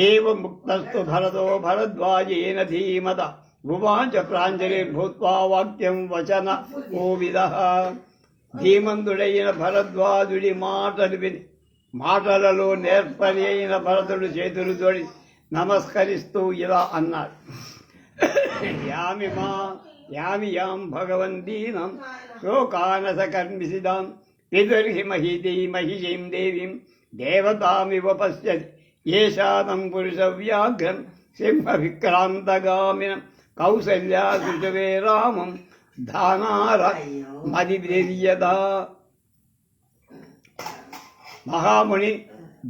ఏవ ముక్తస్తు భరతో భరద్వాజేన ధీమత భువాంచ ప్రాంజలిర్భూత్వా వాక్యం వచన కోవిదః. ధీమంతుడైన భరద్వాజుడి మాటలు విని మాటలలో నేర్పరి అయిన భరతుడు చేతులు తోడి నమస్కరిస్తూ ఇలా అన్నాడు. యామి యాం భగవంతీనం శోకానస కర్మిసిదాం పితుర్హి మహిషీం దేవీం దేవతామివ పశ్యతి ఏషాదం పురుష వ్యాఘ్రం సింహ విక్రాంతగామినం కౌసల్యా శుచవే రామం ధానార మదివ్యదా. మహాముని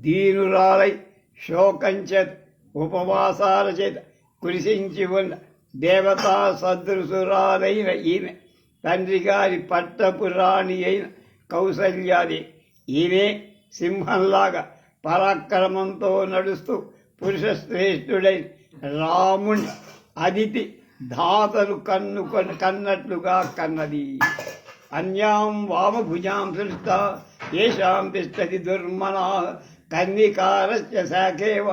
దీనురాలై శోకంచేత ఉపవాసాల చేత కృషించి ఉన్న దేవతా సదృశురాలైన ఈమె తండ్రి గారి పట్టపురాణి అయిన కౌసల్యాది. ఈమె సింహంలాగా పరాక్రమంతో నడుస్తూ పురుష శ్రేష్ఠుడైన రాముని అదితి ధాతలు కన్నట్లుగా కన్నది. అన్యాం వామభుజాం సృష్ట ఏషాం తిష్టతి దుర్మనా కన్నికారస్య శాఖేవ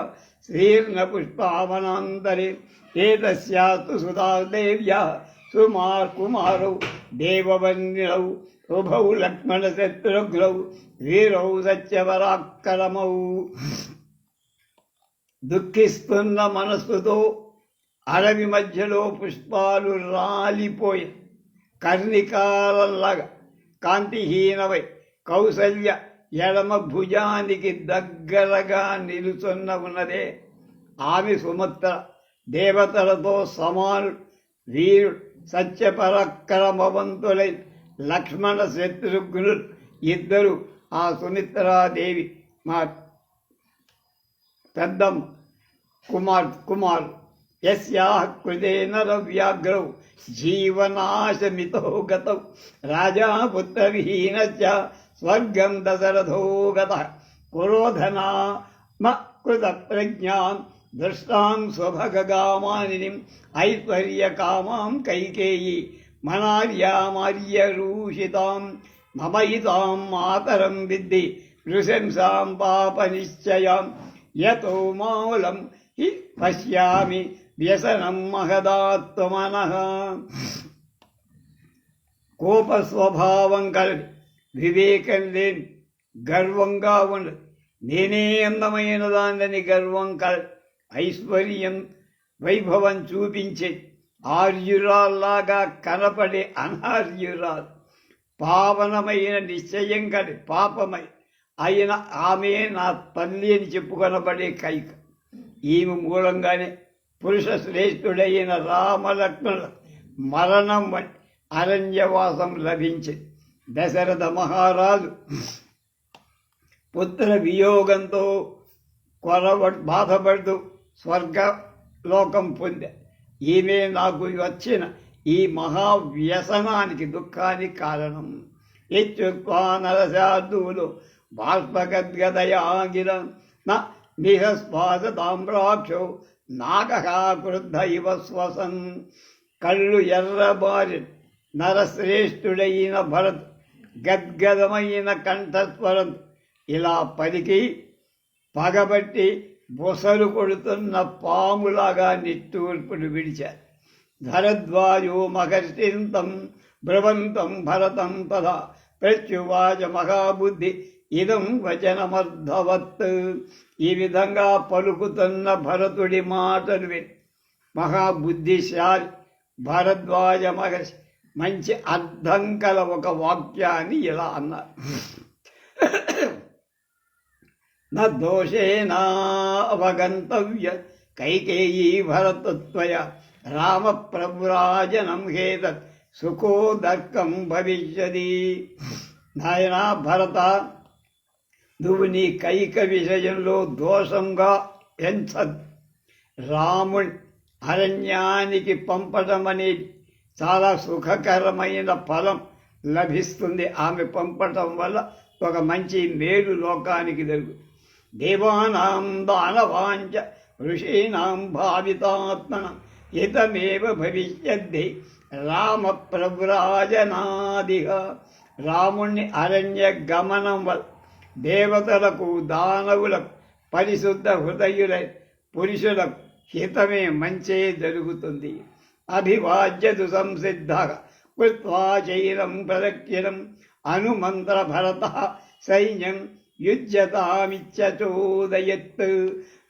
శ్రీర్ణ పుష్పావనాంతరే ఏతస్యాస్తు సుధాదేవ్యా కుమారౌ దేవవన్యౌ ఉభౌ లక్ష్మణ శత్రుఘ్నౌ వీరౌ సత్యపరాక్రమౌ. దుఃఖిస్తున్న మనస్సుతో అడవి మధ్యలో పుష్పాలు రాలిపోయి కర్ణికారంలాగా కాంతిహీనమై కౌసల్య ఎడమ భుజానికి దగ్గరగా నిలుచున్న ఉన్నదే ఆమె సుమత్ర. దేవతలతో సమానుడు, వీరుడు, సత్యపరాక్రమవంతులై లక్ష్మణ శత్రుఘ్నులు ఇద్దరు ఆ సుమిత్రాదేవి మా పెద్దమ్మ కుమారు. యస్యాః కృతే నరవ్యాఘ్రౌ జీవనాశమితో గతౌ రాజా పుత్రవిహీనశ్చ స్వర్గం దశరథో గతః కురోధనామ కృత ప్రజ్ఞాం దృష్టాం స్వభగగామానినిం ఐశ్వర్యకామాం కైకేయీ మనార్యామార్యరూషితాం మమయితాం మాతరం విద్ధి నృశంసాం పాపనిశ్చయాం యతో మౌలం హి పశ్యామి వ్యసనం మహదాత్మనః. కోపస్వభావం కలిగి వివేకం లేని గర్వంగా ఉండదు. నేనే అందమైన దాన్ని గర్వం కలదు. ఐశ్వర్యం వైభవం చూపించే ఆర్యురాల్లాగా కనపడే అనార్యురాలు. పావనమైన నిశ్చయం కలి పాపమై అయిన ఆమె నా తల్లి అని చెప్పుకొనబడే కైక. ఈమె మూలంగానే పురుష శ్రేష్ఠుడైన రామలక్ష్మణుల మరణం వంటి అరణ్యవాసం లభించింది. దశరథ మహారాజు పుత్ర వియోగంతో బాధపడుతూ స్వర్గలోకం పొందా. ఈమె నాకు వచ్చిన ఈ మహావ్యసనానికి దుఃఖానికి కారణం. ఇత్యుక్త్వా నరశార్దూలు బాష్పగద్గదయాగిరం నిహస్వాస తామ్రాక్షో నాగః క్రుద్ధ ఇవ శ్వసన్. కళ్ళు ఎర్రబారి నరశ్రేష్ఠుడైన భరత్ గద్గదమైన కంఠస్వరం ఇలా పలికి పగబట్టి బొసలు కొడుతున్న పాములాగా నిట్టూర్పులు విడిచారు. భరద్వాజో మహర్షింతం బ్రవంతం భరతం తథా ప్రత్యువాచ మహాబుద్ధి ఇదం వచనమర్థవత్. ఈ విధంగా పలుకుతున్న భరతుడి మాటలు విని మహాబుద్ధిశాలి భరద్వాజ మహర్షి మంచి అర్థం కల ఒక వాక్యాన్ని ఇలా అన్నారు. నా దోషేనా అవగంతవ్య కైకేయీ భరతత్వయ రామ ప్రభురాజనం హేతత్ సుఖోదర్కం భవిష్యతి. నాయనా భరత, నువ్వు నీ కైక విషయంలో దోషంగా ఎంచదు. రాముని అరణ్యానికి పంపడం అనేది చాలా సుఖకరమైన ఫలం లభిస్తుంది. ఆమె పంపటం వల్ల ఒక మంచి మేలు లోకానికి జరుగు. దేవానాం దానవాంచ ఋషీణాం భావితాత్మనం ఇతమేవ భవిష్యద్ది రామ ప్రభురాజనాదిగా. రాముణ్ణి అరణ్య గమనం వల్ల దేవతలకు దానవులకు పరిశుద్ధ హృదయులై పురుషులకు హితమే మంచే జరుగుతుంది. అభివాజ్యతు సంసిద్ధ కృత్వా చైరం ప్రదక్షిణం అనుమంత్ర భరత సైన్యం యుజ్యతామిచ్చచోదయత్.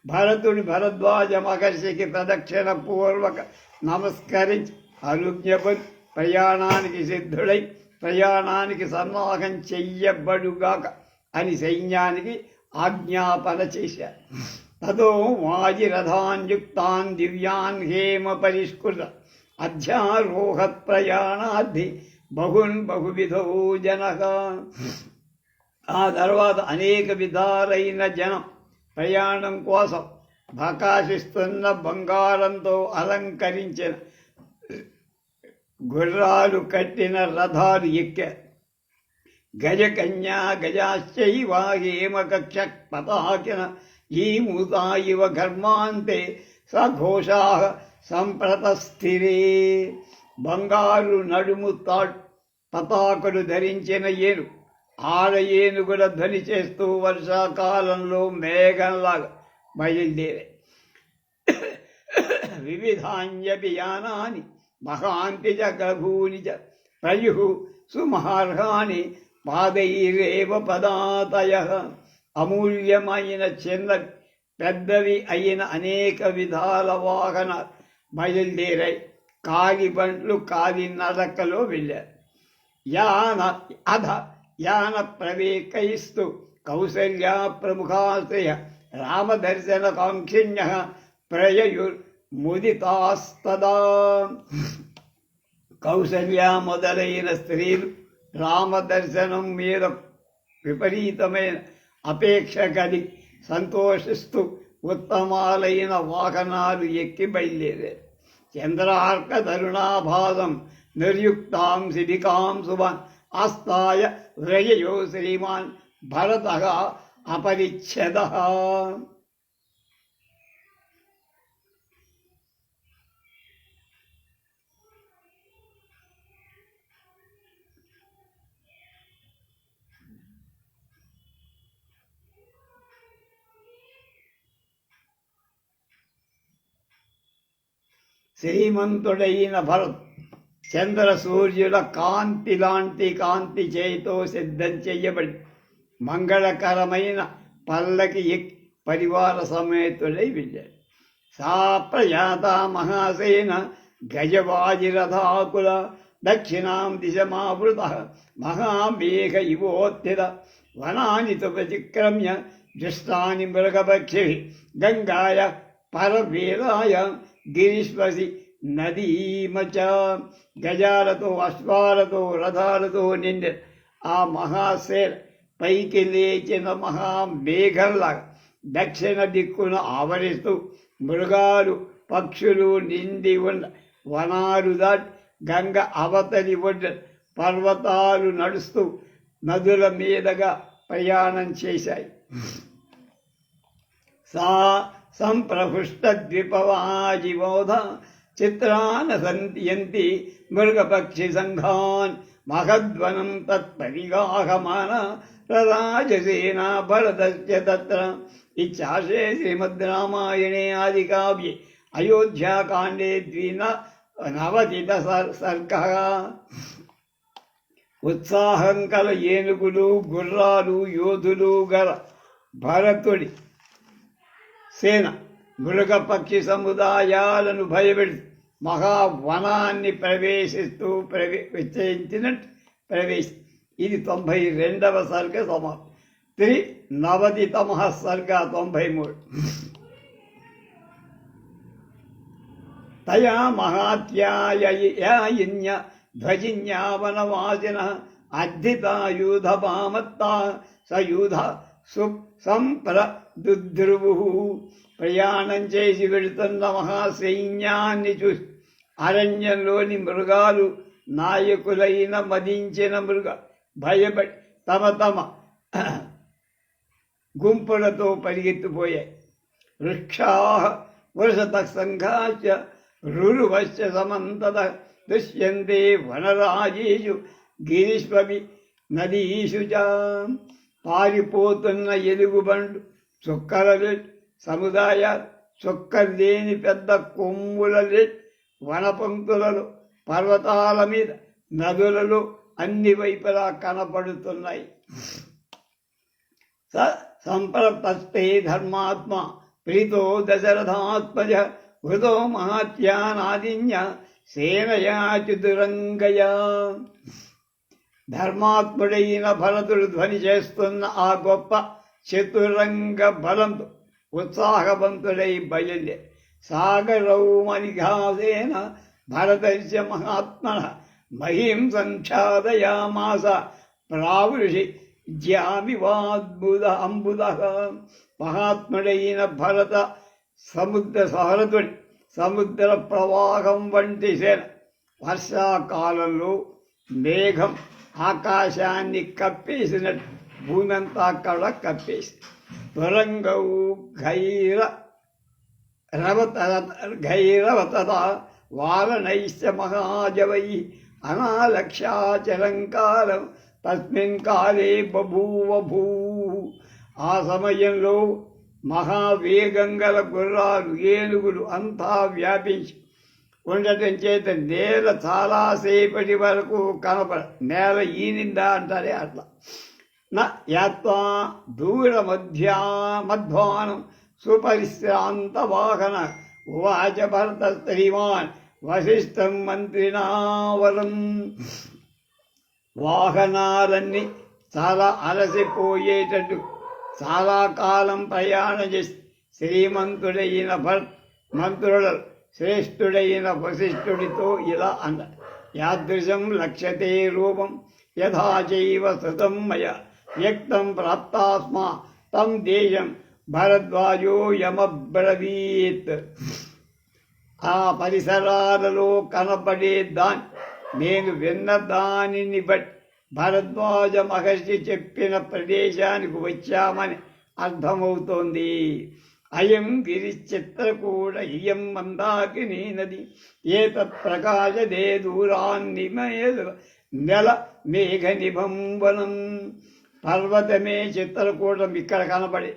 భరతుడి భరద్వాజ మహర్షికి ప్రదక్షిణ పూర్వక నమస్కరించి అనుజ్ఞపడి ప్రయాణానికి సిద్ధుడై ప్రయాణానికి సన్నాహం చెయ్యబడుగాక అని సైన్యానికి ఆజ్ఞాపన చేశారు. తదో వాజిరథాన్యుక్తాన్ దివ్యాన్ హేమ పరిష్కృత అధ్యారోహత్ ప్రయాణార్థి బహువిధో జన. ఆ తర్వాత అనేక విధాలైన జనం ప్రయాణం కోసం ప్రకాశిస్తున్న బంగారంతో అలంకరించిన గుర్రాలు కట్టిన రథాలు ఎక్కారు. గజకన్యా గజాశ్చైవ హేమకక్ష పతాకిన ఈమూతా ఇవ ఘర్మాంతే సఘోషా సంప్రతస్థిరే. బంగారు నడుము పతాకులు ధరించిన ఏను ఆడ ఏనుగుల ధ్వని చేస్తూ వర్షాకాలంలో మేఘంలాగా బయలుదేరాయి. వివిధాన్యపి యానాని మహాంతి చ గభూని చ ప్రయుః సుమహార్హాని పాదైరేవ పదాతయ. అమూల్యమైన చిన్నవి పెద్దవి అయిన అనేక విధాల వాహనాలు బయలుదేరాయి. కాలి బండ్లు కాలి నడకలో వెళ్ళారు. యాన ప్రవేకయిస్తూ కౌసల్యా ప్రముఖాశ్రయ రామదర్శన కాంక్షిణ్య ప్రయయుర్ముదితాస్తదా. కౌసల్య మొదలైన స్త్రీలు రామదర్శనం మీద విపరీతమైన అపేక్ష కలిగి సంతోషిస్తూ ఉత్తమాలైన వాహనాలు ఎక్కి బయలుదేరారు. చంద్రార్క తరుణాభాసం నిర్యుక్తాం శిబికాం శుభాన్ ఆస్థాయ వ్రయయో శ్రీమాన్ భరతః అపరిచ్ఛదః. శ్రీమంతుడైన భరత్ చంద్ర సూర్యుల కాంతి లాంటి కాంతి చేయితో సిద్ధం చెయ్యబడి మంగళకరమైన పల్లకి ఎక్కి పరివార సమేతుడై వెళ్ళాడు. సా ప్రయాత మహాసేన గజవాజిరథాకుల దక్షిణాం దిశమావృత మహామేఘ ఇవోత్థిత వనాని తు ప్రతిక్రమ్య దృష్టాని మృగపక్షి గంగాయ పరవీరాయ గిరీశ్వసి నదీమచ. గజాలతో అశ్వాలతో రథాలతో నిండిన ఆ మహాసేన పైకి లేచిన మహామేఘంలాగా దక్షిణ దిక్కున ఆవరిస్తూ మృగాలు పక్షులు నిండి ఉన్న వనాలు దాటి గంగ అవతలి ఒడ్డు పర్వతాలు నడుస్తూ నదుల మీదుగా ప్రయాణం చేశాయి. సా సంప్రహృష్ట ద్విపవాజిబోధ చిత్రాన సంతి మృగపక్షి సంఘాన్ మహద్వనం తత్పరిగాహమాన రాజసేనా భరతస్య తత్ర. ఇచ్చాశే శ్రీమద్ రామాయణే ఆదికావ్యే అయోధ్యాకాండే నవతిత సర్గః. ఉత్సాహం కల ఏనుగులు గుర్రాలు యోధులు గల భరతుడి సేన మృగపక్షి సముదాయాలను భయపెడుతూ మహావనాన్ని విచ్చయించినట్టు ఇది 92వ సర్గ సమాప్తి. నవతితమ సర్గ 93. తయా మహాత్యాయన్య ధ్వజిన్యా వనవాసిన అద్ధితాయూధపామత్తా సయూధ సంప్రదుద్రువు. ప్రయాణం చేసి వెళుతున్న మహాసైన్యాన్ని చూసి అరణ్యంలోని మృగాలు నాయకులైన మదించిన భయపడి తమ తమ గుంపులతో పరిగెత్తిపోయాయి. వృక్షా వృషత సంఘాచ రురువశ్చ సమంతత దృశ్యంతే వనరాజేషు గిరీష్వపి నదీషుజా పారిపోతున్న ఎలుగుబండు చుక్కల సముదాయ చుక్కలు లేని పెద్ద కొమ్ముల వనపంక్తులలో పర్వతాల మీద నదులలో అన్ని వైపులా కనపడుతున్నాయి. సంప్రప్తే ధర్మాత్మ ప్రీతో దశరథాత్మజ హృదో మహాత్యానాదిన్య సేనయా చతురంగయా. ధర్మాత్ముడైన భరతుడు ధ్వని చేస్తున్న ఆ గొప్ప చతురంగ బలంతో ఉత్సాహవంతుడై బయలుదే సాగరౌమనిఘాసేన భరతస్య మహాత్మన మహిం సంఛాదయామాస ప్రావృషి జ్యామివాద్భుత అంబుద. మహాత్ముడైన భరత సముద్ర ప్రవాహం వంటి సేన వర్షాకాలంలో మేఘం ఆకాశాన్ని కప్పేసినట్టు భూమంతా కళ కప్పేసి త్వరంగౌ గైరవత వారణైశ్చ మహాజవై అనాలక్ష్యాచలంకారం తస్మిన్ కాలే బభూవ భూ. ఆ సమయంలో మహావేగంగల గుర్రాలు ఏనుగులు అంతా వ్యాపించి ఉండటం చేత నేల చాలాసేపటి వరకు కనపడ నేల ఈనిందా అంటారే అట్లా. యాత్వా దూర మధ్వానం సుపరిశ్రాంత వాహన ఉవాచ భరత శ్రీమాన్ వశిష్ఠం మంత్రినావరం. వాహనాలన్నీ చాలా అలసిపోయేటట్టు చాలా కాలం ప్రయాణం చేసి శ్రీమంతుడైన మంత్రుల శ్రేష్ఠుడైన వశిష్ఠుడితో ఇలా అన్న యాదృశం లక్ష్యతే రూపం యథా చైవ శృతం మయ వ్యక్తం ప్రాప్తాస్మా తం దేశం భరద్వాజో యమబ్రవీత్. ఆ పరిసరాలలో కనపడే దాన్ని నేను విన్న దానిని బట్టి భరద్వాజ మహర్షి చెప్పిన ప్రదేశానికి వచ్చామని అర్థమవుతోంది. అయం గిరిచిత్రకూట ఇయం మందాకినీ నది ఏతత్ ప్రకాశదే దూరాన్ని నెల మేఘ నిబంబనం. పర్వతమే చిత్రకూటం ఇక్కడ కనబడే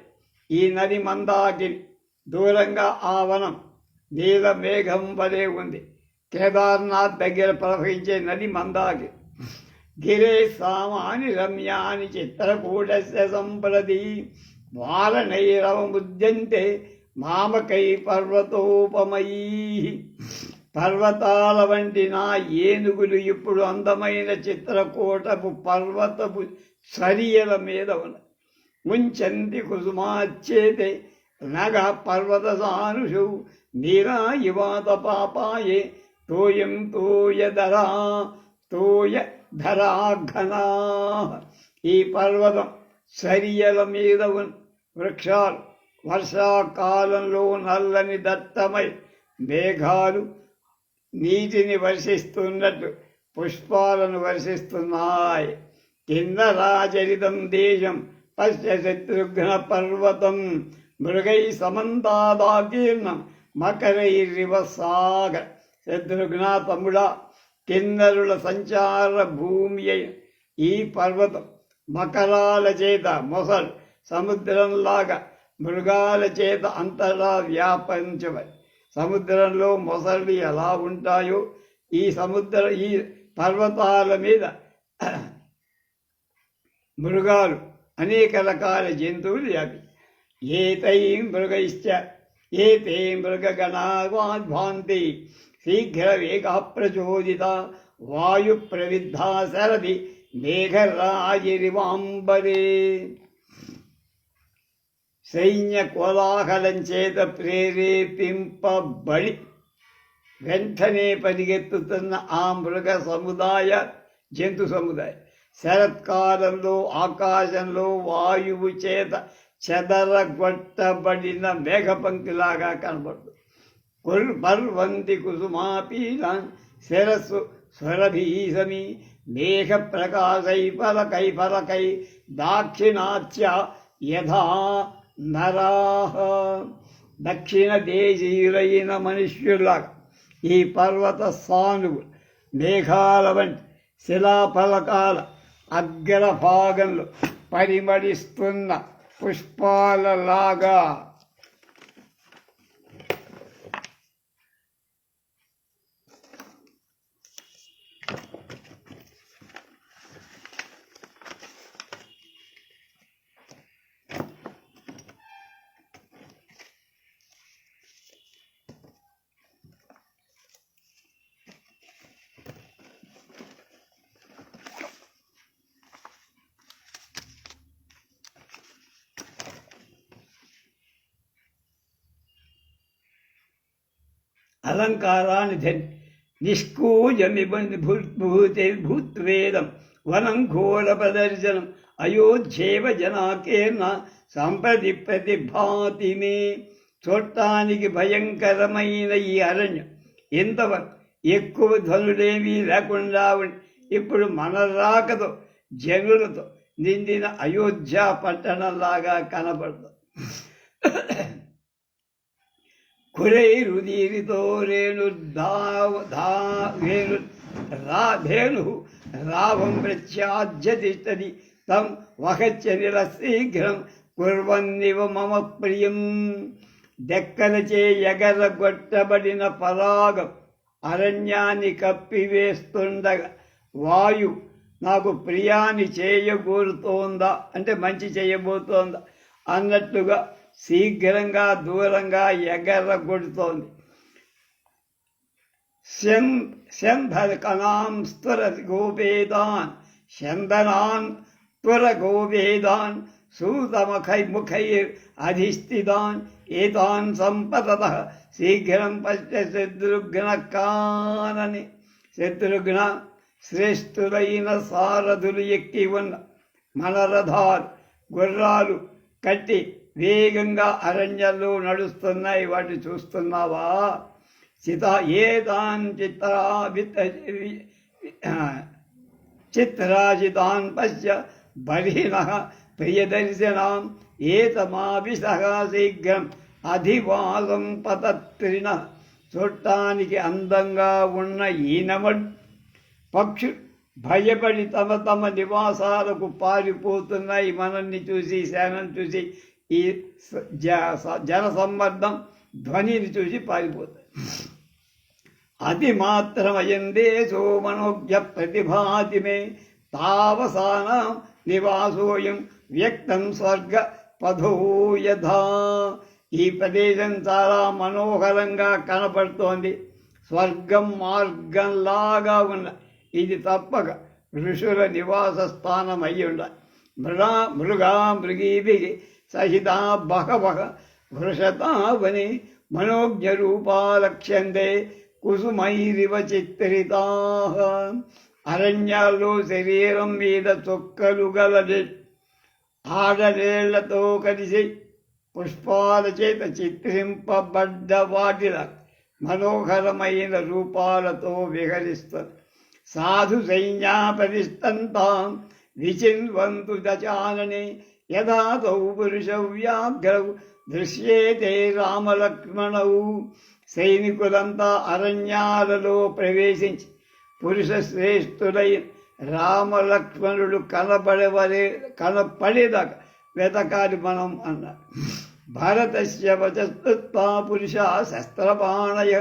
ఈ నది మందాకిని, దూరంగా ఆ వనం నీల మేఘం వలె ఉంది. కేదార్నాథ్ దగ్గర ప్రవహించే నది మందాకిని. గిరే సామాని రమ్యాని చిత్రకూటస్య సంప్రతి వారణైరవముద్యంతే మామకై పర్వతోపమయీ. పర్వతాల వంటి నా ఏనుగులు ఇప్పుడు అందమైన చిత్రకూటపు పర్వతపు సరియల మీద ఉన్న ముంచంతి కుసుమాచ్చేతే నగ పర్వత సానుషు నీరా ఇవాత పాపాయే తోయం తోయధరాఘనా. ఈ పర్వతం సరియల మీద ఉన్న వృక్షాలు వర్షాకాలంలో నల్లని దట్టమై మేఘాలు నీటిని వర్షిస్తున్నట్టు పుష్పాలను వర్షిస్తున్నాయి. కింద రాచరితం దేశం పశ్య శత్రుఘ్న పర్వతం మృగై సమంతాదాకీర్ణం మకరైరివ సాగర్. శత్రుఘ్న తమ్ముడా, కిన్నరుల సంచార భూమి అయిన ఈ పర్వతం మకరాల చేత మొసలు సముద్రంలాగా మృగాల చేత అంతటా వ్యాపించబడి సముద్రంలో మొసళ్ళు ఎలా ఉంటాయో ఈ పర్వతాల మీద మృగాలు అనేక రకాల జంతువులు వ్యాపి ఏతై మృగగణాద్భాంతి శీఘ్ర వేగ ప్రచోదిత వాయు ప్రవిద్ధా శరది మేఘరాజిరివాంబరే. సైన్య కోలాహలం చేత ప్రేరేపింపబడి వెంటనే పరిగెత్తుతున్న ఆ మృగ సముదాయ జంతు సముదాయం శరత్కాలంలో ఆకాశంలో వాయువు చేత చెదరగొట్టబడిన మేఘపంక్తిలాగా కనబడుతుంది. పర్వంతి కుసుమాపీలాన్ శిరస్సు స్వరభీసమి మేఘ ప్రకాశై ఫలకై దాక్షిణాచ్య యథా నరాహ. దక్షిణ దేశీయులైన మనుష్యులాగా ఈ పర్వత సానువులు మేఘాల వంటి శిలాఫలకాల అగ్రభాగంలో పరిమళిస్తున్న పుష్పాలలాగా అలంకారాన్ని ధరి నిష్కూజమిభూతే భూత్వేదం వనం ఘోర ప్రదర్శనం అయోధ్యేవ జనాకేర్ణ సంప్రతి ప్రతిభాతి మే. చూడటానికి భయంకరమైన ఈ అరణ్యం ఇంతవరకు ఎక్కువ ధ్వనులేమీ లేకుండా ఇప్పుడు మన రాకతో జనులతో నిండిన అయోధ్య పట్టణంలాగా కనబడుతుంది. కురైరుదీరితో ధేను రావం ప్రత్యాజ్యతిష్టది తం వహత్య నిరశీఘ్రం కుర్వన్నివ మమ ప్రియం. డెక్కలచే ఎగరగొట్టబడిన పరాగం అరణ్యాన్ని కప్పివేస్తుండగా వాయు నాకు ప్రియాన్ని చేయగోరుతోందా అంటే మంచి చేయబోతోందా అన్నట్లుగా శీఘ్రంగా దూరంగా ఎగరగొడుతోంది. శంధకనాం స్తుర గోవేదాన్ శందనాన్ తుర గోవేదాన్ సూతముఖైర్ అధిష్ఠితాన్ ఏతాన్ సంపదత శీఘ్రం పశ్య శత్రుఘ్న కానని. శత్రుఘ్న శ్రేష్ఠులైన సారథులు ఎక్కి ఉన్న మనరథాలు గుర్రాలు కట్టి వేగంగా అరణ్యంలో నడుస్తున్నాయి. వాటిని చూస్తున్నావా? చిత్రాజితాన్ పశ్య బలినః ప్రియదర్శనాం ఏతమాభిషః శీఘ్రం అధివాసం పతత్రిణ. చూడటానికి అందంగా ఉన్న ఈనమడు పక్షులు భయపడి తమ తమ నివాసాలకు పారిపోతున్నాయి. మనల్ని చూసి సేనను చూసి ఈ జనసమ్మర్దం ధ్వనిని చూసి పారిపోతాయి. అతి మాత్రమయం దేశో మనోజ్ఞ ప్రతిభాతి మే తావసాన నివాసోయం వ్యక్తం స్వర్గ పదో యథా. ఈ ప్రదేశం చాలా మనోహరంగా కనపడుతోంది. స్వర్గం మార్గంలాగా ఉన్న ఇది తప్పక ఋషుల నివాస స్థానం అయి ఉండాలి. మృగీభి సహితా బహవః వృషతావని మనోజ్ఞ రూపాలక్ష్యంతే కుసుమైరివ చిత్రితాః. అరణ్యాల్లో శరీరం మీద చొక్కలు గలది ఆడరేళ్లతో కలిసి పుష్పాల చేత చిత్రింపబడ్డ వాటిలా మనోహరమైన రూపాలతో విహరిస్తుంది. సాధు సైన్యాపరిస్తంతాం విచిన్వంతు దచాననే యథా తౌ పురుషవ్యాఘ్రౌ దృశ్యేతే రామలక్ష్మణౌ. సైనికులంతా అరణ్యాలలో ప్రవేశించి పురుష శ్రేష్ఠులైన రామలక్ష్మణుడు కనపడేదాకా వెతకాలి మనం అన్నారు. భారతస్య వచస్తుత్వా పురుష శస్త్రపాణయ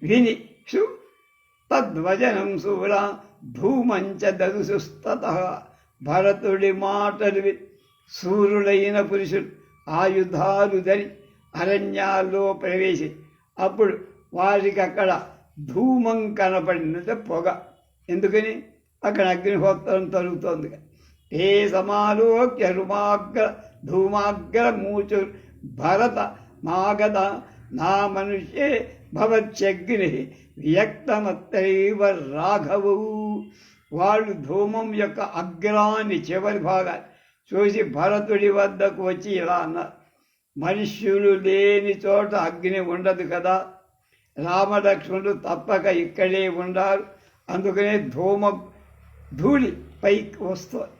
వినిషు తద్వచనం శూరా ధూమంచ దదుసుస్తతః. భరతుడి మాటలు సూర్యులైన పురుషుడు ఆయుధాలు ధరి అరణ్యాల్లో ప్రవేశి అప్పుడు వారికి అక్కడ ధూమం కనపడినంత పొగ. ఎందుకని అక్కడ అగ్నిహోత్రం తరుగుతోంది. ఏ సమాలోక్య రుమాగ్ర ధూమాగ్ర మూచు భరత మాగద నా మనుష్యే భవత్యగ్ని వ్యక్తమత్తైవ రాఘవు. వాళ్ళు ధూమం యొక్క అగ్రాన్ని చివరి భాగాన్ని చూసి భరతుడి వద్దకు వచ్చి ఇలా అన్నారు, మనుష్యులు లేని చోట అగ్ని ఉండదు కదా, రామలక్ష్మణుడు తప్పక ఇక్కడే ఉండారు, అందుకనే ధూళి పైకి వస్తుంది.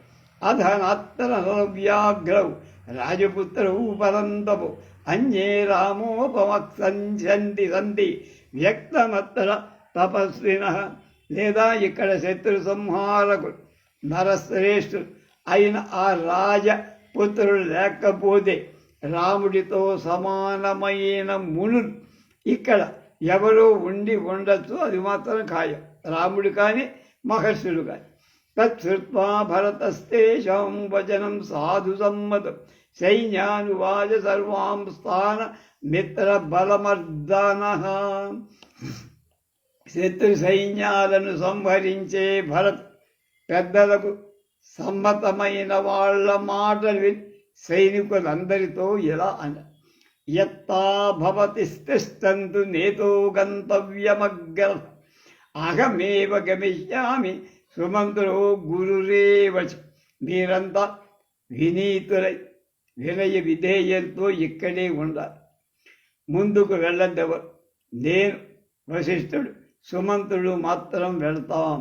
అధనత్తర వ్యాఘ్రవు రాజపుత్రవు పరంతపు అన్యే రామోపమక్సంది సంధి వ్యక్తమత్తర తపస్విన. లేదా ఇక్కడ శత్రు సంహారకుడు నరశ్రేష్ఠుడు అయిన ఆ రాజపుత్రుడు లేకపోతే రాముడితో సమానమైన మునులు ఇక్కడ ఎవరో ఉండి ఉండొచ్చు, అది మాత్రం ఖాయం. రాముడు కానీ మహర్షులు కానీ. తత్శ్రుత్వా భరతస్తేషాం వచనం సాధు సమ్మతం సైన్యానువాజ సర్వాం స్థాన మిత్ర బలమర్దన. శత్రు సైన్యాలను సంహరించే భరత్ పెద్దలకు సమ్మతమైన వాళ్ళ మాటలు విని సైనికులందరితో ఇలా అన్న, యత్తా భవతి తిష్టంతు నేతో గంతవ్యమగ్ర అహమేవ గమిష్యామి సుమంత్రో గురురేవచ. మీరంతా వినీతులై వినయ విధేయంతో ఇక్కడే ఉండాలి, ముందుకు వెళ్ళద్దెవరు. నేను, వశిష్ఠుడు, సుమంతుడు మాత్రం వెళ్తాం.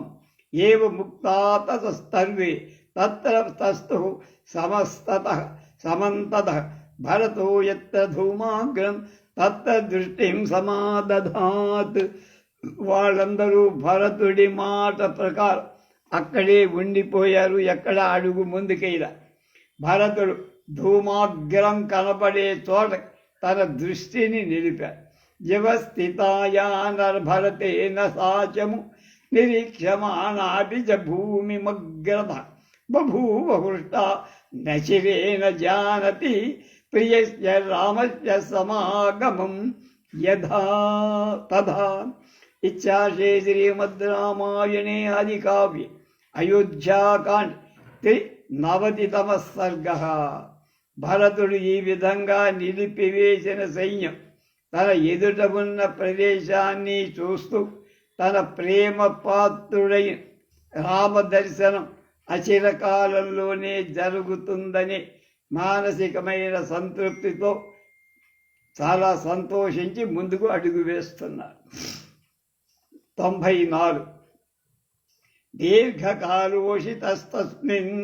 ఏవ ముక్తా తతస్తర్వే తత్ర తస్థు సమస్తతః సమంతతః భరతో యత్ర ధూమాగ్రం తత్ర దృష్టిం సమాదధాత్. వాళ్ళందరూ భరతుడి మాట ప్రకారం అక్కడే ఉండిపోయారు, ఎక్కడ అడుగు ముందుకెయ్యలా. భరతుడు ధూమాగ్రం కనబడే చోట తన దృష్టిని నిలిపాడు. జవస్థితాయానర్భరతేన సాచము నిరీక్షమాణాపి చ భూమిమగ్రత బభూవ హృష్టా నచిరేణ జానతి ప్రియస్య రామస్య సమాగమం యథా తథా. ఇచ్చాశే శ్రీమద్ రామాయణే ఆదికావ్యే అయోధ్యాకాండ 93వ సర్గ. భరతుడు ఈ విధంగా నిలిపివేసిన సైన్యం తన ఎదుట ఉన్న ప్రదేశాన్ని చూస్తూ తన ప్రేమ పాత్రుడైన రామ దర్శనం అచిరకాలంలోనే జరుగుతుందని మానసికమైన సంతృప్తితో చాలా సంతోషించి ముందుకు అడుగు వేస్తున్నారు. 94. దీర్ఘకాలోషితస్తస్మిన్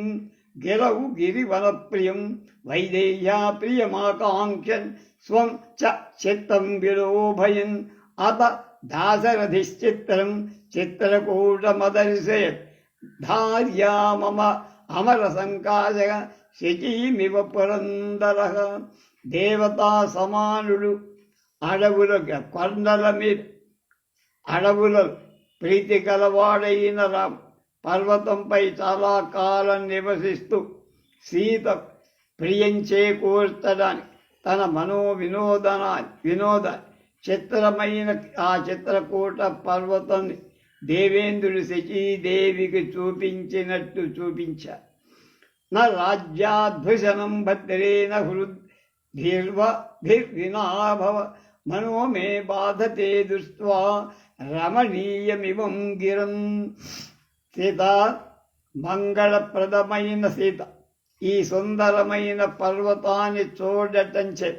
గిరౌ గిరివనప్రియం వైదేహ్యా ప్రియమాకాంక్షన్ స్వం చ చిత్తం విలోభయన్ అత దాశరథిశ్చిత్రం చిత్రకూటమదర్శయత్ ధార్యా మమ అమర సంకాశ శచీమివ పురందరః. దేవతా సమానుడు అడవుల కొండల మీద అడవుల ప్రీతి గలవాడైన రామ్ పర్వతంపై చాలా కాలం నివసిస్తూ సీత ప్రియం చేకూర్చడానికి తన వినోద చిత్రమైన ఆ చిత్రకూట పర్వతాన్ని దేవేంద్రుడు శచీదేవికి చూపించినట్టు చూపించారు. న రాజ్యాద్భుషణం భద్రేణ హృద్భిర్వినాభవ మనో మే బాధతే దృష్ట్వా రమణీయమివం గిరం. సీత, మంగళప్రదమైన సీత, ఈ సుందరమైన పర్వతాన్ని చూడటంచే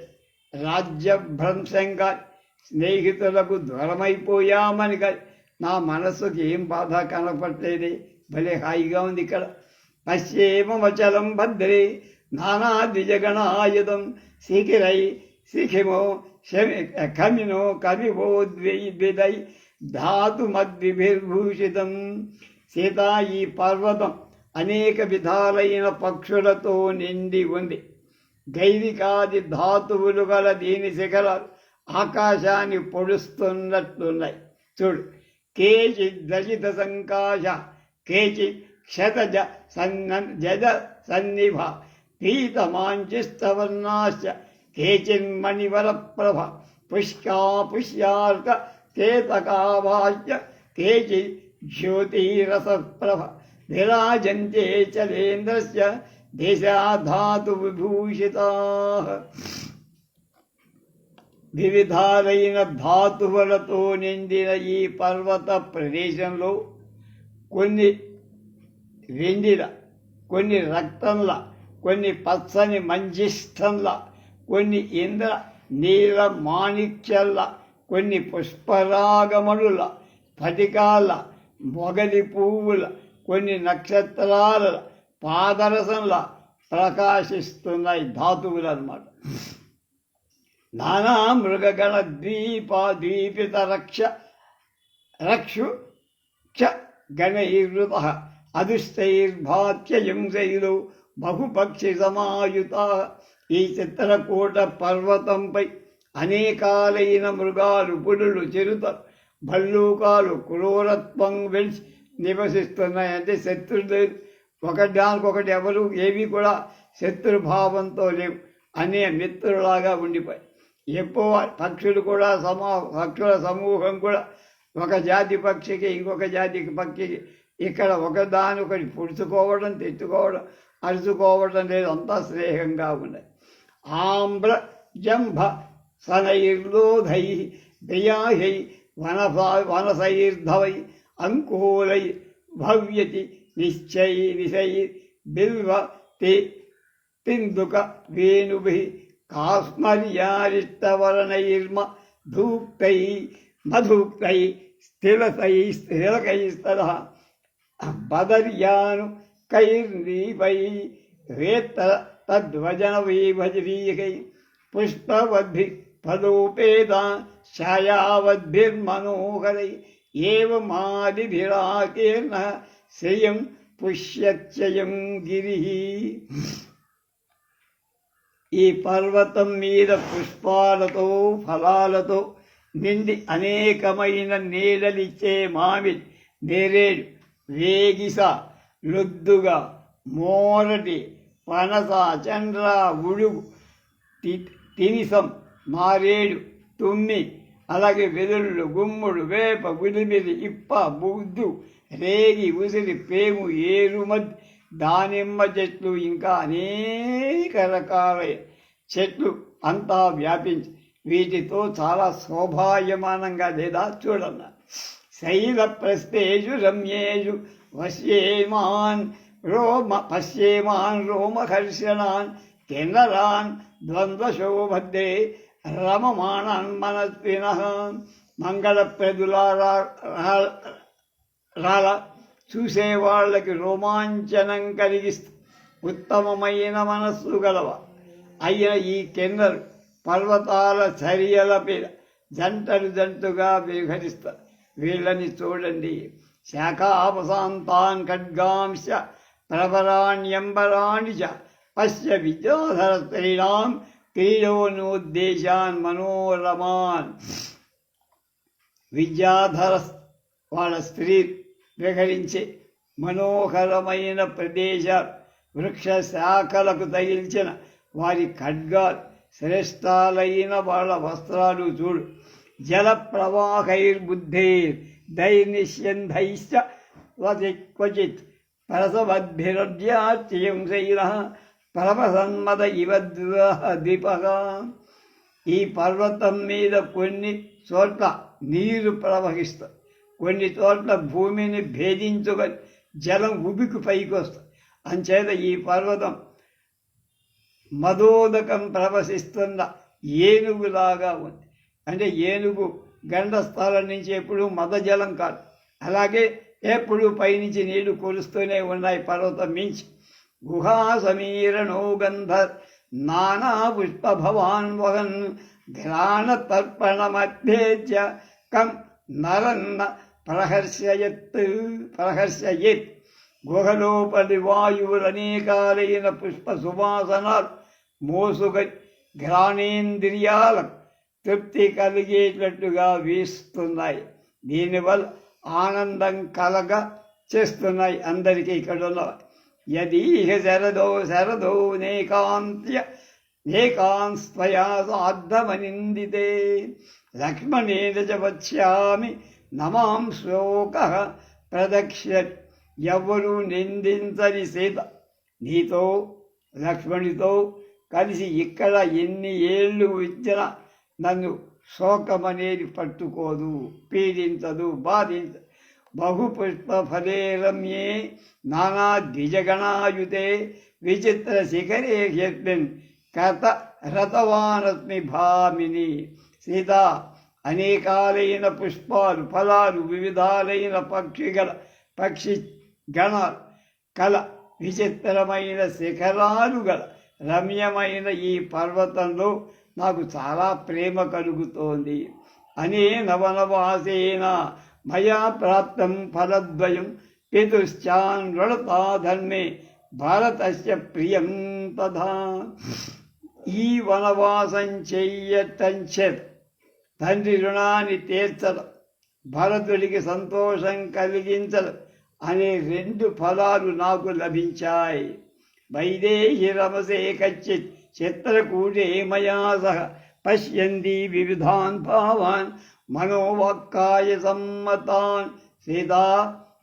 రాజ్యభ్రంశంగా స్నేహితులకు దూరమైపోయామని నా మనస్సుకి ఏం బాధ కనపడలేదే, భలే హాయిగా ఉంది ఇక్కడ. పశ్యేమచలం భద్రే నానా ద్విజగణాయుధం శిఖిరై శిఖిమో కమినో కవివో ద్విదై ధాతుమద్విభిర్భూషితం. సీత, ఈ పర్వతం అనేక విధాలైన పక్షులతో నిండి ఉంది. గైరికాది ధాతువులు గల దీని శిఖరాలు ఆకాశాన్ని పొడుస్తున్నట్లున్నాయి. చూడు, కేచిదజిత సంకాశ కేచిత్ క్షతజ జజ సన్నిభ పీతమాంచిస్తవర్ణాశ్చ కేచిన్మణివర ప్రభ పుష్కా పుష్యార్క కేతకాభాష్య కేచి జ్యోతిరస ప్రభ విరాజంతే చలేంద్రస్య దేశాధాతు విభూషితాః. వివిధాలైన ధాతువులతో నిండిన ఈ పర్వత ప్రదేశంలో కొన్ని వెండిల, కొన్ని రక్తంలా, కొన్ని పచ్చని మంజిష్టంలా, కొన్ని ఇంద్ర నీల మాణిక్యల్లా, కొన్ని పుష్పరాగమణుల, స్ఫటికాల, మొగలి పువ్వుల, కొన్ని నక్షత్రాల పాదరసంలా ప్రకాశిస్తున్నాయి ధాతువులు అన్నమాట. నానా మృగగణ ద్వీపిత రక్షు క్ష గణైర్వృత అదుష్టైర్భాత్యయం శైలు బహుపక్షి సమాయుత. ఈ చిత్రకూట పర్వతంపై అనేకాలైన మృగాలు, పులులు, చిరుతలు, భల్లూకాలు క్రూరత్వం వెలిసి నివసిస్తున్నాయి. అంటే శత్రులు ఒకదానికొకటి ఎవరు ఏవి కూడా శత్రుభావంతో లేవు, అనే మిత్రులాగా ఉండిపోయి. ఎక్కువ పక్షులు కూడా పక్షుల సమూహం కూడా ఒక జాతి పక్షికి ఇంకొక జాతికి పక్షికి ఇక్కడ ఒకదానొకటి పుడుచుకోవడం, తెచ్చుకోవడం, అరుచుకోవడం లేదు, అంతా స్నేహంగా ఉన్నాయి. ఆమ్ర జంభ సనైర్లోధై దయాహై వనసైర్ధవై అంకూలై భవ్యతి నిశ్చై బిల్వ తిందుక వేణుభి కాస్మర్యారిష్టవరణైర్మ ధూక్తై మధూక్తై స్థిరకైస్తర బదర్యాను కైర్నీపై వేత్తర తద్వజన వైభజరీకై పుష్పవద్భి ఫలోపేదా ఛాయావద్భిర్మనోహరై ఏవమాదిభిరాకేర్ణ శ్రియం పుష్యత్యయం గిరి. ఈ పర్వతం మీద పుష్పాలతో ఫలాలతో నిండి అనేకమైన నీడలిచ్చే మామిడి, నేరేడు, వేగిస, లొద్దుగా, మోరటి, పనస, చండ్ర, ఉడుగు, తినిసం, మారేడు, తుమ్మి, అలాగే వెదుళ్ళు, గుమ్ముడు, వేప, ఉలిమిది, ఇప్ప, బుద్దు, రేగి, ఉసిరి, పేము, ఏరుమద్ది, దానిమ్మ చెట్లు, ఇంకా అనేక రకాల చెట్లు అంతా వ్యాపించి వీటితో చాలా శోభాయమానంగా లేదా చూడన్న. శైల ప్రస్థేషు రమ్యేషు పశ్యేమాన్ రోమహర్షణాన్ కిన్నరాన్ ద్వంద్వశోభద్దే రమమాణాన్ మనస్వినః. మంగళప్రదులాల చూసేవాళ్ళకి రోమాంచనం కలిగిస్తూ ఉత్తమమైన మనస్సు గలవ అయిన ఈ కిన్నరు పర్వతాల చర్యల మీద జంటలుగా విహరిస్తారు. వీళ్ళని చూడండి. శాఖాపసాంతాన్ ఖడ్గాంశ ప్రవరాణ్యంబరాణి చ పశ్య విద్యాధర స్త్రీణాం క్రీడోనోద్దేశాన్ మనోరమాన్. విద్యాధర వాళ్ళ స్త్రీ విహరించే మనోహరమైన ప్రదేశాలు, వృక్ష శాఖలకు తగిల్చిన వారి ఖడ్గాలు, శ్రేష్టాలైన వాళ్ళ వస్త్రాలు చూడు. జల ప్రవాహైర్బుద్ధైర్ దైర్నిష్యంధైశ్చ క్వచిత్ పరసవద్భిరజ్యాత్యం శైల పరమసన్మద ఇవ ద్విపగా. ఈ పర్వతం మీద కొన్ని చోట్ల నీరు ప్రవహిస్తుంది, కొన్ని చోట్ల భూమిని భేదించుకొని జలం ఉబికి పైకి వస్తుంది. అంచేత ఈ పర్వతం మదోదకం ప్రవశిస్తున్న ఏనుగులాగా ఉంది. అంటే ఏనుగు గండస్థలం నుంచి ఎప్పుడు మదజలం కాదు, అలాగే ఎప్పుడు పైనుంచి నీళ్లు కురుస్తూనే ఉన్నాయి పర్వతం మించి. గుహా సమీరణో గంధ నానా పుష్పభవాన్ వహన్ ఘ్రాణ తర్పణ మధ్యేచ కం నరన్న ప్రహర్షయేత్. గుహలోపలి వాయువులు అనేకాలైన పుష్ప సువాసనాలు మోసుగ ఘ్రాణేంద్రియాలకు తృప్తి కలిగేటట్టుగా వీస్తున్నాయి. దీనివల్ల ఆనందం కలగ చేస్తున్నాయి అందరికీ ఇక్కడ ఉన్న. యదీహ శరదో నేకాంస్త్వయా సార్థమనిందితే లక్ష్మణేన చ వక్ష్యామి నమాం శ్లోక ప్రదక్ష్యతి. ఎవరు నిందించని సీత నీతో లక్ష్మణితో కలిసి ఇక్కడ ఎన్ని ఏళ్ళు ఇచ్చినా నన్ను శోకమనేది పట్టుకోదు, పీడించదు, బాధించదు. బహుపుష్ప ఫలే రమ్యే నానా ద్విజగణాయుతే విచిత్ర శిఖరే యస్మిన్ కథ రతవానస్మి భామిని. సీత, అనేకాలైన పుష్పాలు, ఫలాలు, వివిధాలైన పక్షి గణాలు కల విచిత్రమైన శిఖరాలు గల రమ్యమైన ఈ పర్వతంలో నాకు చాలా ప్రేమ కలుగుతోంది. అనే నవనవాసేన మయా ప్రాప్తం ఫలద్వయం పితుశ్చాన్ రుణతా ధర్మే భారతస్య ప్రియం తథా. ఈ వనవాసం చెయ్యటంచేత తండ్రి రుణాన్ని తీర్చడం, భరతుడికి సంతోషం కలిగించడం అనే 2 ఫలాలు నాకు లభించాయి. వైదేహి రమసే కచ్చిత్ చిత్రకూటే మయా సహ పశ్యంతి వివిధాన్ భావాన్ మనోవాక్కాయ సమ్మతాన్. సీత,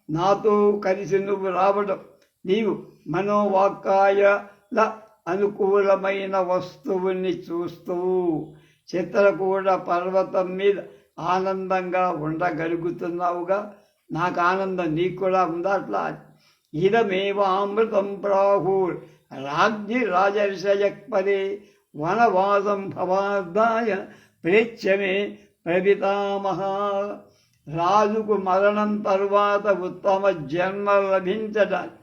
నాతో కలిసి నువ్వు రావడం, నీవు మనోవాక్కాయల అనుకూలమైన వస్తువుని చూస్తూ చిత్రకూట పర్వతం మీద ఆనందంగా ఉండగలుగుతున్నావుగా. నాకు ఆనందం నీకు కూడా ఉందా? అట్లా ఇదమేవామృతం ప్రాహుర్ రాజ్ఞి రాజర్షయక్పదే వనవాసం భవార్దాయ ప్రేచ్యమే ప్రవితామహ. రాజుకు మరణం తరువాత ఉత్తమ జన్మ లభించడానికి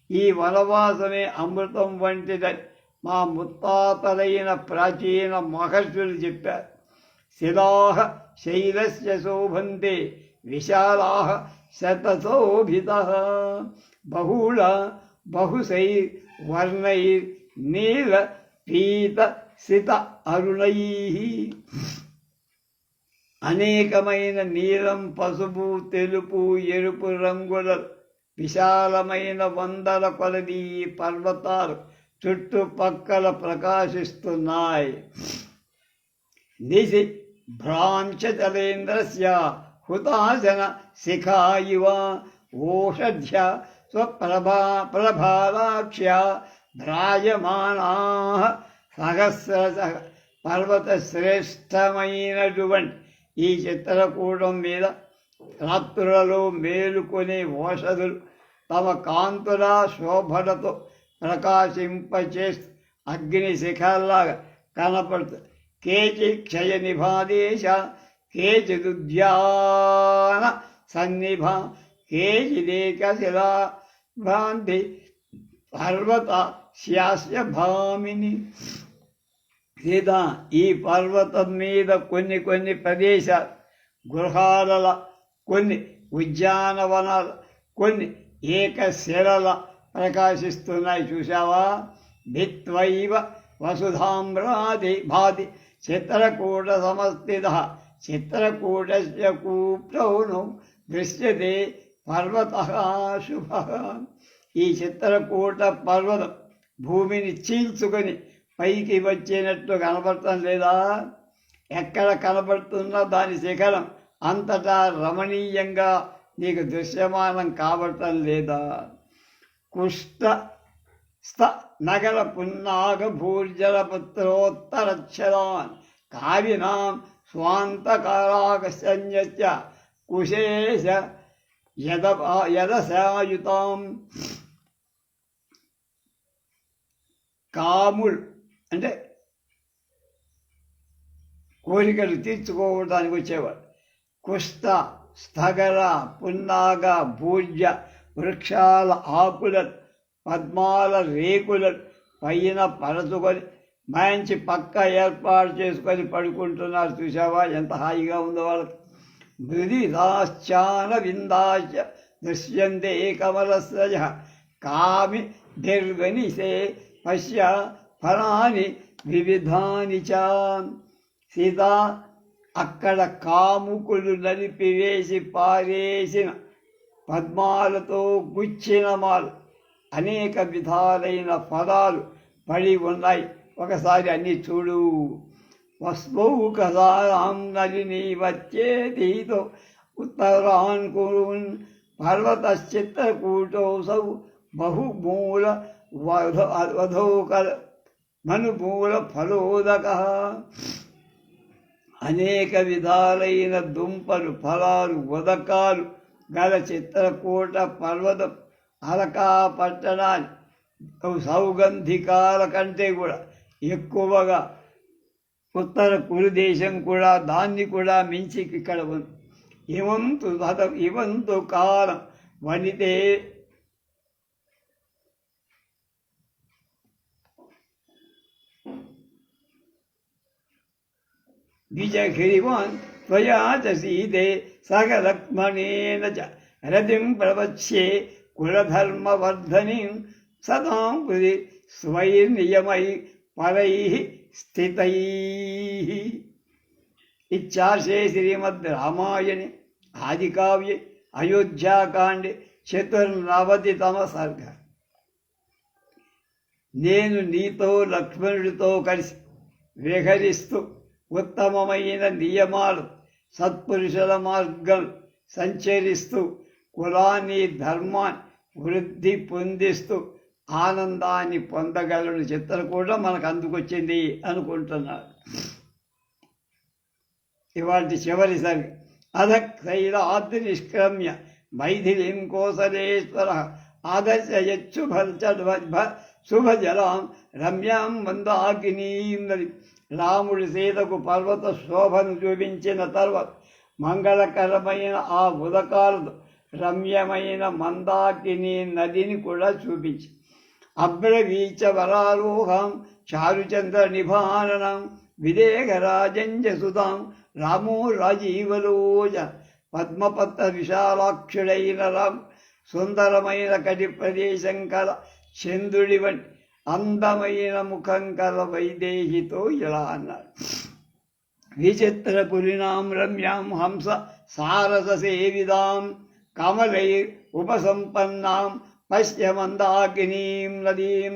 ఈ వనవాసమే అమృతం వంటిదని మా ముత్తాతలైన ప్రాచీన మహర్షులు చెప్పారు. శిలాః శైలస్య శోభంతే విశాలాః శతశోభితః బహుళ బహుశైర్వర్ణైర్ నీల పీత సిత అరుణైః. అనేకమైన నీలం, పసుపు, తెలుపు, ఎరుపు రంగుల విశాలమైన 100ల కొలది పర్వతాలు చుట్టుపక్కల ప్రకాశిస్తున్నాయి. నిశి భ్రాంచలేంద్రస్య హుతాశన శిఖా ఇవ ఓషధ్య స్వప్రభాలాక్ష్య భ్రాయమానాః సహస్రశః. పర్వత శ్రేష్టమైనటువంటి ఈ చిత్రకూటం మీద రాత్రులలో మేలుకొనే ఓషధులు తమ కాంతుల శోభలతో ప్రకాశింపచేస్తూ అగ్నిశిఖల్లాగా కనపడుతుంది. కేచి క్షయ నిభాదేశ, కేచిదుద్యాన సన్నిభ, కేచిదేకశిలా భ్రాంతి పర్వత శాస్య భామిని. లేదా ఈ పర్వతం మీద కొన్ని ప్రదేశాలు గృహాల, కొన్ని ఉద్యానవనాల, కొన్ని ఏకశిలల ప్రకాశిస్తున్నాయి. చూసావా? భిత్వైవ వసుధామ్రాది భాతి చిత్రకూట సమస్థిత చిత్రకూటస్య కూప్రౌను దృశ్యతే పర్వతః శుభః. ఈ చిత్రకూట పర్వతం భూమిని చీల్చుకొని పైకి వచ్చినట్టు కనబడటం లేదా? ఎక్కడ కనబడుతున్నా దాని శిఖరం అంతటా రమణీయంగా నీకు దృశ్యమానం కావటం లేదా? కుష్ట స్థ నగర పున్నాగ భూర్జలపుత్రోత్తరచ్చలాన్ కావినాం స్వాంతకారాగస్య కుశేష యదసాయుతాం. కాములు అంటే కోరికలు తీర్చుకోవడానికి వచ్చేవాడు. కుష్ట, స్థగర, పున్నాగ, భూర్జ వృక్షాల ఆకుల పద్మాల రేకుల పైన పరచుకొని మంచి పక్క ఏర్పాటు చేసుకొని పడుకుంటున్నారు. చూసావా ఎంత హాయిగా ఉందో వాళ్ళకి. మృదిదాశ్చాన విందాశ్చ దృశ్యంతే కమలస్రజ కామి భిర్వనిసే పశ్య ఫలాని వివిధాని చ. సీత, అక్కడ కాముకులు నలిపివేసి పారేసిన పద్మాలతో గుచ్చిన మాలు అనేక విధాలైన ఫలాలు పడి ఉన్నాయి. ఒకసారి అన్ని చూడు. వస్మౌకసారాం నలిని వచ్చేదీతో ఉత్తరాన్ కురున్ పర్వతశ్చిత్రకూటోసౌ బహుమూల వధోకర మనుమూల ఫలోదక. అనేక విధాలైన దుంపలు, ఫలాలు, ఉదకాలు గల చిత్రకూట పర్వతం అలకా పట్టణాన్ని సౌగంధికాల కంటే కూడా ఎక్కువగా ఉత్తర కురు దేశం కూడా దాన్ని కూడా మించి ఇక్కడ ఉంది. ఇవంతు కాలం వనితే ద్విజఘిరివాన్ త్వయా చ సీతే సహ లక్ష్మణేన చ రతిం ప్రవచ్యే కులధర్మవర్ధనిం సదాం హృది స్వైర్నియమై పరై స్థితై. ఇచ్చాశే శ్రీమద్ రామాయణే ఆదికావ్యే అయోధ్యాకాండే 94వ సర్గ. నేను నీతో లక్ష్మణుడితో కలిసి విహరిస్తూ ఉత్తమమైన నియమాలు సత్పురుషుల మార్గం సంచరిస్తూ కులాన్ని ధర్మాన్ని వృద్ధి పొందిస్తూ ఆనందాన్ని పొందగలను. చిత్రకూటం మనకు అందుకొచ్చింది అనుకుంటున్నాడు. ఇవాటి చివరిసరి అధక్షైలాద్రి నిష్క్రమ్య మైథిలీం కోసలేశ్వర ఆదర్శయచ్చు శుభజలాం రమ్యాం మందాకినీం నది. రాముడి సీతకు పర్వత శోభను చూపించిన తర్వాత మంగళకరమైన ఆ ఉదకాలతో రమ్యమైన మందాకిని నదిని కూడా చూపించి అబ్రవీచ వరారోహం చారుచంద్ర నిభాననం విదేహరాజంజ సుతాం రామో రాజీవలోచ. పద్మపత్ర విశాలాక్షుడైన రాము సుందరమైన కటి ప్రదేశం కల చంద్రుడి వంటి అందమైన ముఖం కల వైదేహితో ఇలా అన్నారు. విచిత్ర పురినాం రమ్యాం హంస సారస సేవిదాం కమలైర్ ఉపసంపన్నాం పశ్య మందాకినీం నదీం.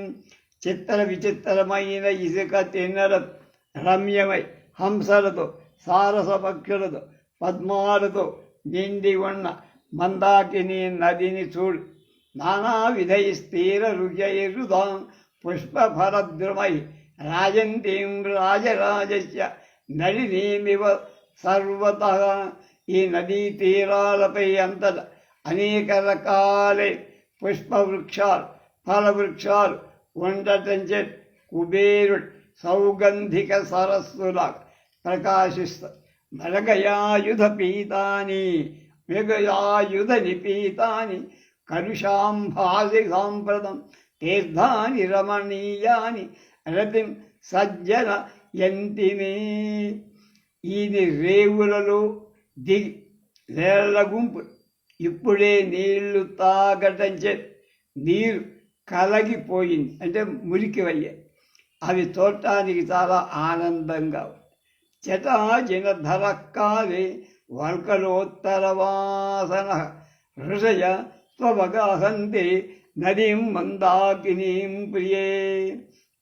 చిత్ర విచిత్రమైన ఇసుక తిన్నర రమ్యమై హంసలతో సారస పక్షులతో పద్మాలతో నిండి ఉన్న మందాకిని నదిని చూడు. నానా విధై స్థిర రుజైరుదాం పుష్పఫలద్రుమై రాజంతీం రాజరాజస్య నళినీమివ సర్వతః. ఈ నదీ తీరాలపై అంతటా అనేక రకాలే పుష్పవృక్షాలు ఫలవృక్షాలు ఉండటం చేత కుబేరుడు సౌగంధిక సరస్సులా ప్రకాశిస్తారు. మరగయాయుధ పీతాని మృగయాయుధ నిపీతాని కలుషాంభాసి సాంప్రదం తీర్థాని రమణీయాని రతిం సజ్జన యంతిని. ఇది రేవులలో దిగి నేల గుంపు ఇప్పుడే నీళ్లు తాగటం చేత నీరు కలగిపోయింది, అంటే మురికివయ్యాయి. అవి చూడటానికి చాలా ఆనందంగా. చటాజిన ధరకాలే వల్కలోత్తరవాసన హృషయ స్వభగాహంతి నదీం మందాకినీం ప్రియే.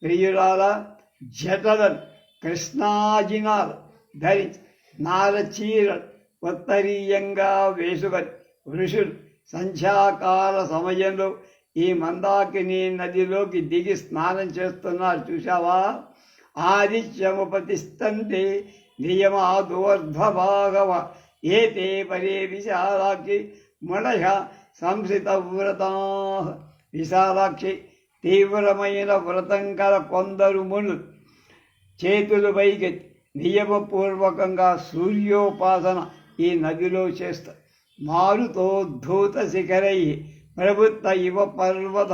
ప్రియురాల జటలను కృష్ణాజినాల ధరించి నారచీరలు ఉత్తరీయంగా వేసుకొని ఋషులు సంధ్యాకాల సమయంలో ఈ మందాకిని నదిలోకి దిగి స్నానం చేస్తున్నారు. చూశావా? ఆదిత్యముపతిష్టంతే నియమాదోర్ధ్వభాగవ ఏతే పరే విశాలాక్షి మునయ సంసిత వ్రతా. విశాలాక్షి తీవ్రమైన వ్రతం కల కొందరు మునులు చేతులు పైకెత్తి నియమపూర్వకంగా సూర్యోపాసన ఈ నదిలో చేస్తారు. మారుతోద్ధూత శిఖరై ప్రభుత్వ ఇవ పర్వత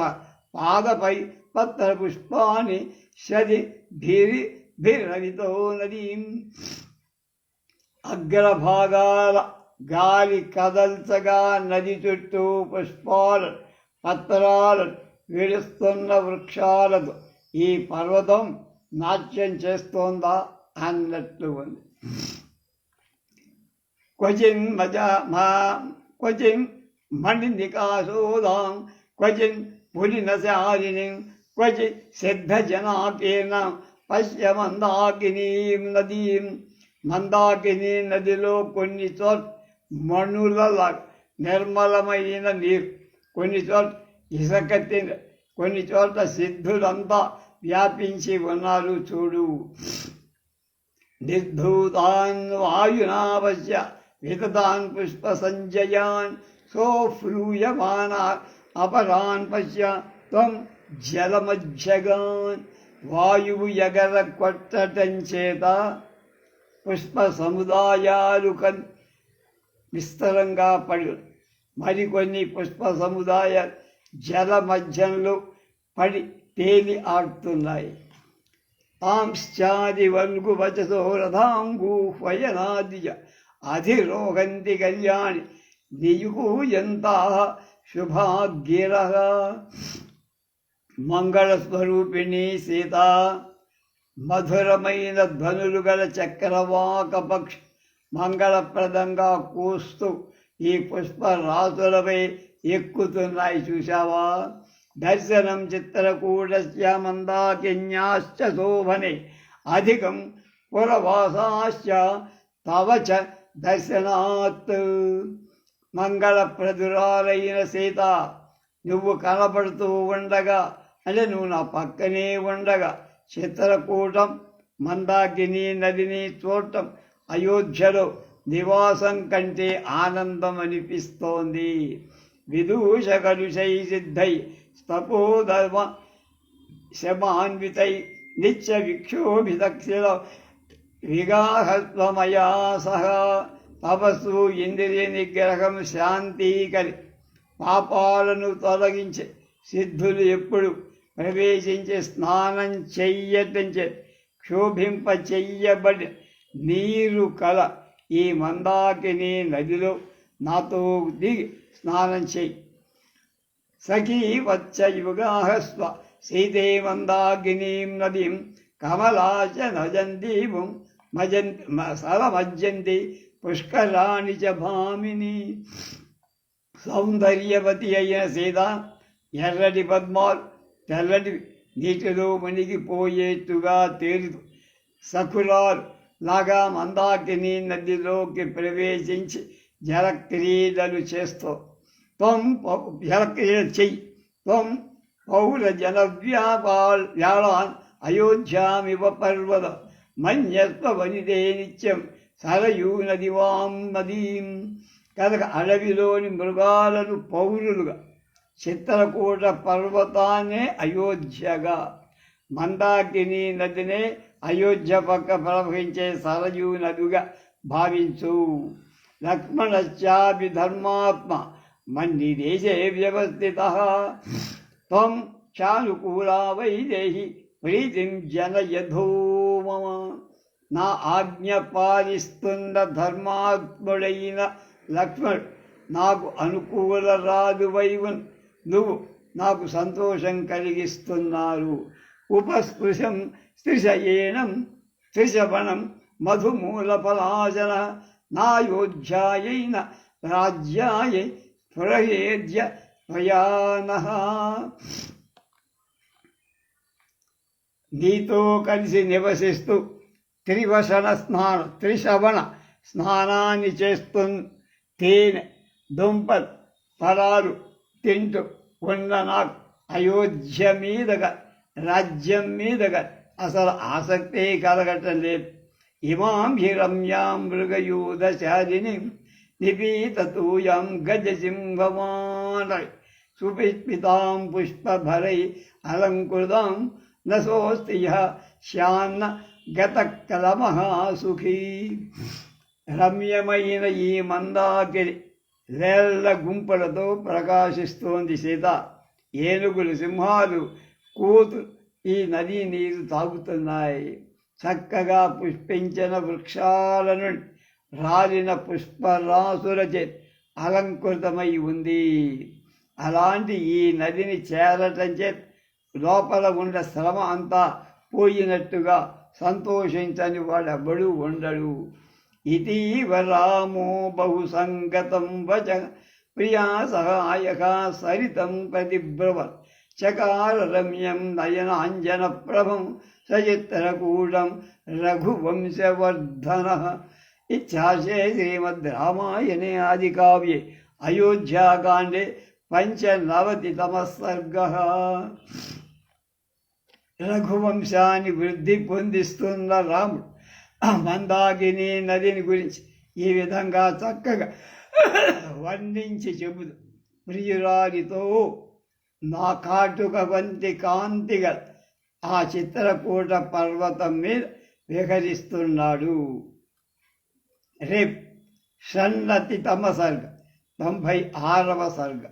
పాదపై పత్ర పుష్పాన్ని శది భిరవితో నదీం. అగ్రభాగాల గాలి కదల్చగా నది చుట్టూ పుష్పాలను పత్రాలను విడుస్తున్న వృక్షాలతో ఈ పర్వతం నాట్యం చేస్తోందా అన్నట్లు ఉంది. క్వచిన్ క్వచిన్ మణినికాశోదాం క్వచిన్ పులినశాలినిం క్వచిత్ సిద్ధజనాకేన పశ్య మందాకినీం నదీం. మందాకిని నదిలో కొన్ని చోట్ల మణుల నిర్మలమైన నీరు, కొన్ని చోట్ల ఇసుక తిన, కొన్ని చోట్ల సిద్ధులంతా వ్యాపించి ఉన్నారు చూడు. నిర్ధూతాన్ వాయునావశ్య వితతాన్ పుష్ప సంజయాన్ సోఫ్లూయమానాన్ అపరాన్ పశ్య త్వం జలమధ్యగాన్. వాయువు ఎగర కొట్టటం చేత పుష్ప సముదాయాలు విస్తరంగా పడి మరికొన్ని పుష్ప సముదాయాలు జల మధ్యంలో పడి తేలి ఆడుతున్నాయి. తాంశ్చాది వల్గు వచసో రథాంగూహ్వయనాదిజ అధిరోహంతి కళ్యాణి నియూయంతా శుభాగిరః. మంగళస్వరూపిణి సీత, మధురమైన ధ్వనులు గల చక్రవాక పక్షి మంగళప్రదంగా కూస్తూ ఈ పుష్పరాసులపై ఎక్కుతున్నాయి చూశావా? దర్శనం చిత్రకూటస్య మందాకిన్యాశ్చ శోభనే అధికం పురవాసాశ్చ తవ చ దర్శనాత్. మంగళప్రదురాలైన సీత, నువ్వు కనబడుతూ ఉండగా, అంటే నువ్వు నా పక్కనే ఉండగా చిత్రకూటం మందాకిని నదిని చూడటం అయోధ్యలో నివాసం కంటే ఆనందం అనిపిస్తోంది. విదూష కలుషై సిద్ధై స్తపోధర్మ శమాన్వితై నిత్య విక్షోభిదక్షిణ విగాహత్వమయా సహ. తపస్సు, ఇంద్రియ నిగ్రహం, శాంతికరి పాపాలను తొలగించే సిద్ధులు ఎప్పుడు ప్రవేశించే స్నానం చెయ్యటం క్షోభింప చెయ్యబడి నీరు కల ఈ మందాకిని నదిలో నాతో దిగి స్నానం చెయ్యి. సఖీ వచ్చ యుగాహస్వ సీతే మందాకినీం నదీం కమలాచ నజందీవం సరమజ్జంతి పుష్కరాణి చ భామిని. సౌందర్యవతి అయిన సీత, ఎర్రటి పద్మాలు తెల్లటి నీటిలో మునిగిపోయేట్టుగా తేలుతూ సఖురాలు లాగా మందాకిని నదిలోకి ప్రవేశించి జలక్రీడలు చేస్తూ జలక్రీడ చెయ్యి. త్వం పౌర జన వ్యాళాన్ అయోధ్యామివ పర్వత మన్యస్వ వనితే నిత్యం సరయూ నదివాం నదీం. కనుక అడవిలోని మృగాలను పౌరులుగా, చిత్రకూట పర్వతాన్నే అయోధ్యగా, మందాకిని నదినే అయోధ్య పక్క ప్రవహించే సరయూ నదిగా భావించు. లక్ష్మణశ్చాపి ధర్మాత్మ మన్నిదేశే వ్యవస్థితః. త్వం చానుకూలా వైదేహి ప్రీతిం జనయధో మమ. నా ఆజ్ఞ పాలిస్తున్న ధర్మాత్ముడైన లక్ష్మణుడు నాకు అనుకూల రాజువైవున్ నువ్వు నాకు సంతోషం కలిగిస్తున్నారు. ఉపస్పృశం త్రిశయేనం త్రిశవనం మధుమూలఫలాజన నాయోధ్యాయైన రాజ్యాయ స్పృహేద్య త్వయానః. నీతో కలిసి నివసిస్తూ త్రిశవణ స్నానాన్ని చేస్తూ తేనె దుంపలు ఫలాలు తింటూ ఉన్న నాకు అయోధ్య మీదగా, రాజ్యం మీదగా అసలు ఆసక్తే కలగటం లేదు. ఇమాం హి రమ్యాం మృగయూధశాలిని నిపీతూయాం గజసింహమాన సుపిస్మితాం పుష్పభరై అలంకృతాం నసోస్తి శ్యాన్న గతకలమః సుఖీ. రమ్యమైన ఈ మందాకిని వేళ్ల గుంపులతో ప్రకాశిస్తోంది సీత. ఏనుగులు, సింహాలు, కూతురు ఈ నదీ నీరు తాగుతున్నాయి. చక్కగా పుష్పించిన వృక్షాల నుండి రాలిన పుష్పరాసులచే అలంకృతమై ఉంది. అలాంటి ఈ నదిని చేరటం చేత లోపల ఉన్న శ్రమ అంతా పోయినట్టుగా సంతోషించని వాడెవ్వడూ ఉండడు. ఇటీవ రామో బహుసంగతం వచ ప్రియా సహాయక సరితం ప్రతిబ్రవత్ చకార రమ్యం నయనాంజన ప్రభం సచిత్రకూటం రఘువంశవర్ధన. ఇత్యాశే శ్రీమద్ రామాయణే ఆదికావ్యే అయోధ్యాకాండే 95తమ సర్గః. రఘువంశాన్ని వృద్ధి పొందిస్తున్న రాముడు మందాకిని నదిని గురించి ఈ విధంగా చక్కగా వర్ణించి చెబుతూ, ప్రియురాలితో నా కాటుక వంటి కాంతిగా ఆ చిత్రకూట పర్వతం మీద విహరిస్తున్నాడు. రేపు షణ్ణతితమ సర్గ 96వ సర్గ.